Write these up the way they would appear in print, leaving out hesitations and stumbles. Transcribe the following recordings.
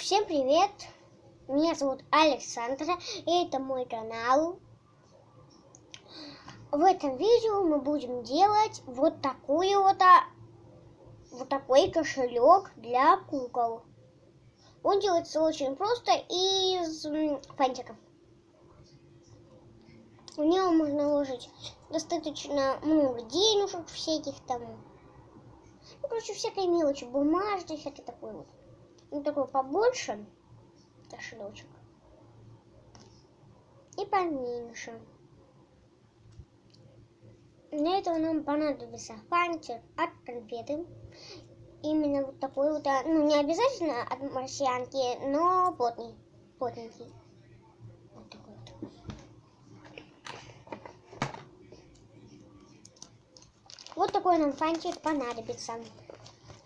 Всем привет! Меня зовут Александра, и это мой канал. В этом видео мы будем делать вот такой кошелек для кукол. Он делается очень просто из фантиков. В него можно вложить достаточно много денежек, всяких там, всякой мелочи, бумажки, всякий такой вот. Такой побольше кошелечек и поменьше. Для этого нам понадобится фантик от конфеты. Именно вот такой вот, не обязательно от марсианки, но плотненький. Вот такой вот. Вот такой нам фантик понадобится.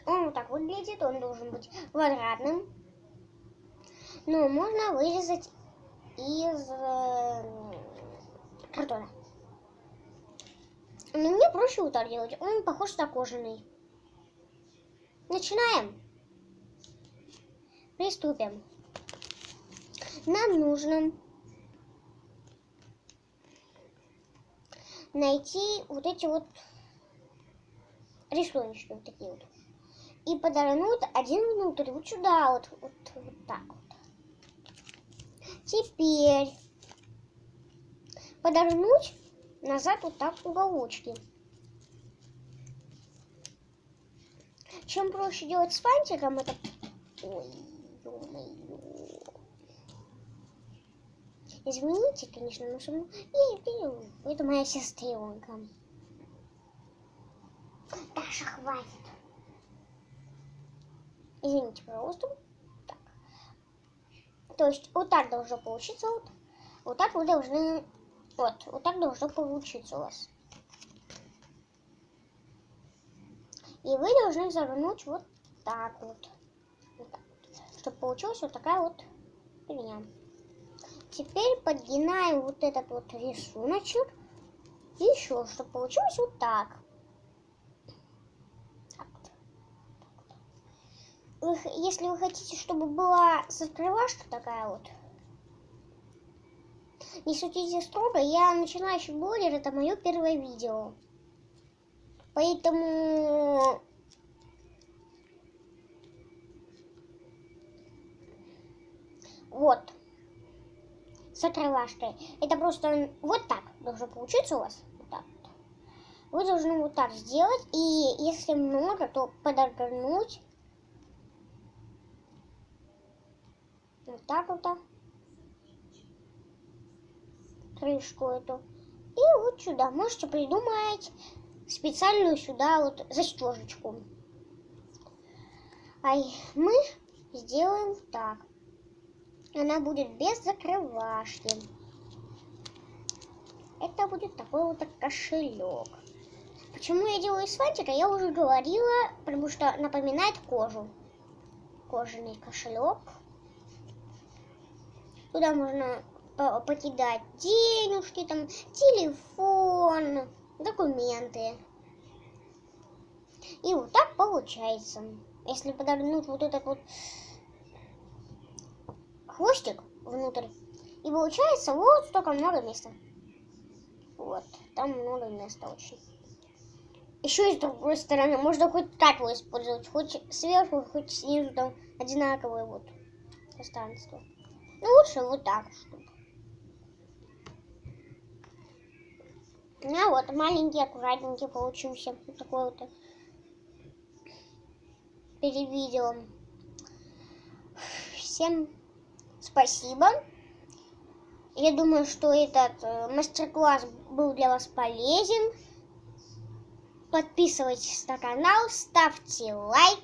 Он вот так выглядит, он должен быть квадратным, но можно вырезать из картона. Но мне проще вот так делать, он похож на кожаный. Начинаем. Приступим. Нам нужно найти вот эти вот рисуночки, вот такие вот. И подорнуть один внутрь, вот сюда, вот так вот. Теперь подорнуть назад вот так уголочки. Чем проще делать с фантиком, это... Ой, ё-моё. Извините, конечно, но это моя сестренка. Даша, хватит. Извините, пожалуйста. Так. То есть вот так должно получиться. Вот так вы должны... Вот так должно получиться у вас. И вы должны загнуть вот так вот. Чтобы получилась вот такая вот фигня. Теперь подгинаем вот этот вот рисуночек. Еще, чтобы получилось вот так. Если вы хотите, чтобы была закрывашка такая вот, не судите строго, я начинающий блогер, это мое первое видео. Поэтому вот, с закрывашкой. Это просто вот так должно получиться у вас. Вот так. Вы должны вот так сделать, и если много, то подогнуть. Вот так вот. Крышку эту. И вот сюда. Можете придумать специальную сюда вот застежечку. Мы сделаем так. Она будет без закрывашки. Это будет такой вот кошелек. Почему я делаю из фантика, я уже говорила, потому что напоминает кожу. Кожаный кошелек. Туда можно покидать денежки, там, телефон, документы. И вот так получается. Если подогнуть вот этот вот хвостик внутрь, и получается вот столько много места. Вот, там много места очень. Еще и с другой стороны, можно хоть так его использовать, хоть сверху, хоть снизу, там одинаковое вот пространство. Ну, лучше вот так, чтобы. Ну вот, маленький, аккуратненький получился. Вот такой вот перевидео. Всем спасибо. Я думаю, что этот мастер-класс был для вас полезен. Подписывайтесь на канал, ставьте лайк.